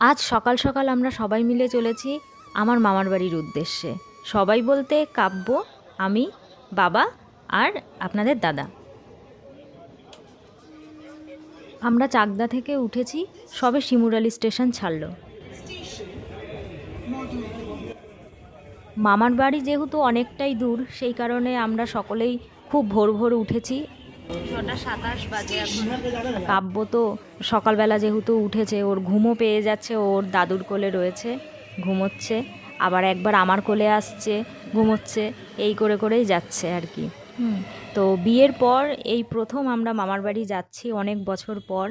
আজ সকাল সকাল আমরা সবাই মিলে চলেছি আমার মামার বাড়ির উদ্দেশ্যে। সবাই বলতে কাব্য, আমি, বাবা আর আপনাদের দাদা। আমরা চাকদা থেকে উঠেছি, সবে শিমুরালি স্টেশন ছাড়লো। মামার বাড়ি যেহেতু অনেকটাই দূর, সেই কারণে আমরা সকলেই খুব ভোর ভোর উঠেছি। 6:27 বাজে এখন। কাব্য তো সকালবেলা যেহেতু উঠেছে, ওর ঘুমও পেয়ে যাচ্ছে, ওর দাদুর কোলে রয়েছে, ঘুমোচ্ছে, আবার একবার আমার কোলে আসছে, ঘুমোচ্ছে, এই করে করেই যাচ্ছে আর কি। তো বিয়ের পর এই প্রথম আমরা মামার বাড়ি যাচ্ছি অনেক বছর পর।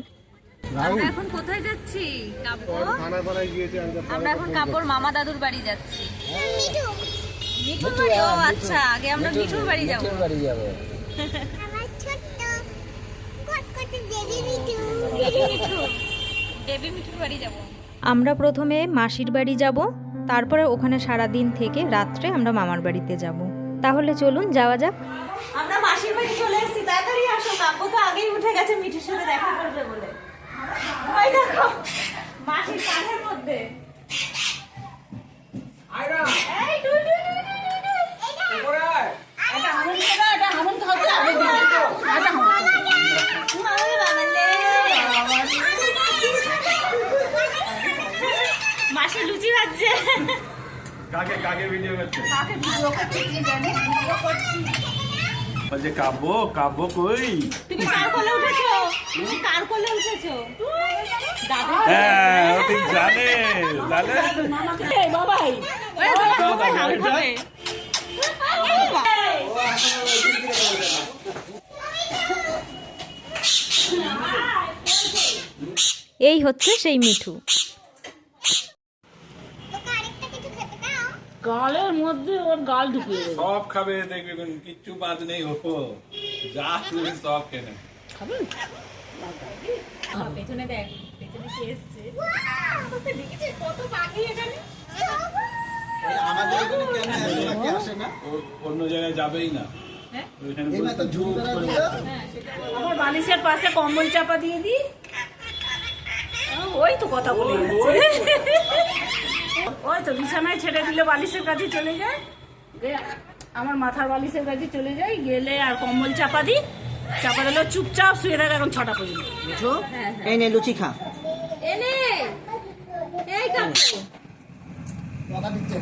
আমরা এখন কোথায় যাচ্ছি কাব্য? আমরা এখন কাব্যর মামা দাদুর বাড়ি যাচ্ছি। মিঠুর বাড়ি? ও আচ্ছা, আগে আমরা মিঠুর বাড়ি যাবো। আমরা প্রথমে মাসির বাড়ি যাব, তারপরে ওখানে সারাদিন থেকে রাত্রে আমরা মামার বাড়িতে যাব। তাহলে চলুন যাওয়া যাক। আমরা মাসির বাড়ি চলে এসেছি, তাড়াতাড়ি আসো। কাব্য তো আগেই উঠে গেছে মিঠুর সাথে দেখা করবে বলে। ওই দেখো মাসির কাঁধের মধ্যে। এই টুই টুই টুই টুই টুই। এটা হামুন খাবে, এটা হামুন খাবে। এটা হামুন। মাসি লুচি ভাজছে। কাকে কাকে ভিডিও করছে? কাকে ভিডিও করছে কি জানি, ভিডিও করছি। বলছে কাব্য, কাব্য কই? তুমি কার কোলে উঠেছো? তুমি কার কোলে উঠেছো? দাদু। হ্যাঁ, ও ঠিক জানে, জানে। এই বাবাই। ওই বাবাই হাল খাবে। এই হচ্ছে সেই মিঠু। গালের মধ্যে ওর গাল ঢুকিয়ে দেবে। সব খাবে, দেখবেন কিচ্ছু বাদ নেই। হো যা তুমি সব খেয়ে খাবেন? পেছনে দেখ, পেছনে কে এসছে? দেখেছিস কত পাখি এখানে? আমাদের এখানে কেন এত পাখি আসে না? অন্য জায়গায় যাবেই না। ওইখানে তো ঝুম করে আমার বালিশের পাশে কম্বল চাপা দিয়ে দিই। ওই তো কথা বলে যাচ্ছে। ওই তো বিছানায় ছেড়ে দিলে বালিশের কাছে চলে যায়, আমার মাথার বালিশের কাছে চলে যায়, গেলে আর কম্বল চাপা দিই, চাপা দিলে চুপচাপ শুয়ে থাকে এখন 6টা পর্যন্ত। বুঝো? এই নে লুচি খা। এনে এই কাকু কথা দিচ্ছে।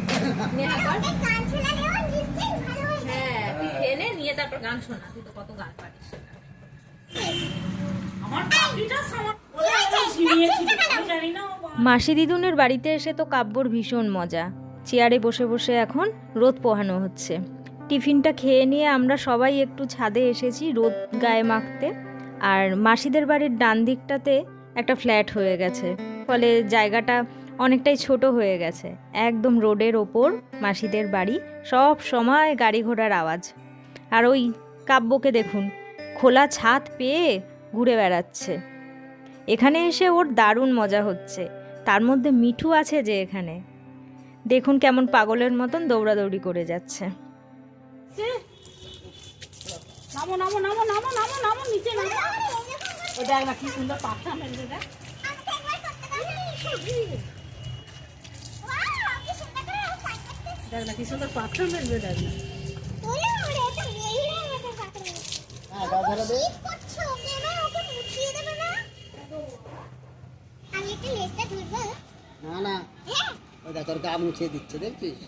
হ্যাঁ, তুই খেয়ে নে, নিয়ে তারপর গান শোনা। তুই তো কত গান পারিস। আমার পাখিটা জানি না। মাসি দিদুনের বাড়িতে এসে তো কাব্যর ভীষণ মজা। চেয়ারে বসে বসে এখন রোদ পোহানো হচ্ছে। টিফিনটা খেয়ে নিয়ে আমরা সবাই একটু ছাদে এসেছি রোদ গায়ে মাখতে। আর মাসিদের বাড়ির ডান দিকটাতে একটা ফ্ল্যাট হয়ে গেছে, ফলে জায়গাটা অনেকটাই ছোট হয়ে গেছে। একদম রোডের ওপর মাসিদের বাড়ি, সব সময় গাড়ি ঘোড়ার আওয়াজ। আর ওই কাব্যকে দেখুন, খোলা ছাদ পেয়ে ঘুরে বেড়াচ্ছে। এখানে এসে ওর দারুণ মজা হচ্ছে। তার মধ্যে মিঠু আছে যে এখানে, দেখুন কেমন পাগলের মতন দৌড়াদৌড়ি করে যাচ্ছে। নামো নামো নামো নামো নামো নামো নিচে নামো। ও দেখ না কি সুন্দর পাখা মেলছে, দেখ। দেখ না কি সুন্দর পাখা মেলবে, দেখ না। না না, ওই দেখ তোর গা মুছিয়ে দিচ্ছে, দেখছিস?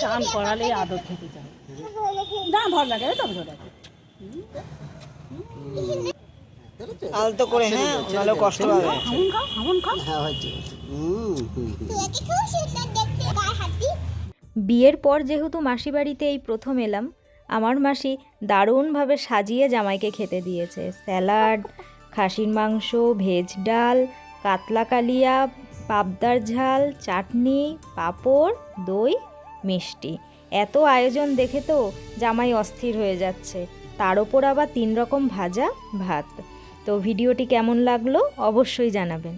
চান করালেই আদর থেকে যায়। না ভালো লাগে, তবে ধরে আলতো করে, হ্যাঁ, নাহলে কষ্ট হবে। হামুন খাও, হামুন খাও। হ্যাঁ হয়েছে। বিয়ের পর যেহেতু মাসি বাড়িতে এই প্রথম এলাম, আমার মাসি দারুণভাবে সাজিয়ে জামাইকে খেতে দিয়েছে। স্যালাড, খাসির মাংস, ভেজ ডাল, কাতলা কালিয়া, পাবদার ঝাল, চাটনি, পাঁপড়, দই, মিষ্টি। এত আয়োজন দেখে তো জামাই অস্থির হয়ে যাচ্ছে, তার ওপর আবার 3 রকম ভাজা, ভাত। তো ভিডিওটি কেমন লাগলো অবশ্যই জানাবেন।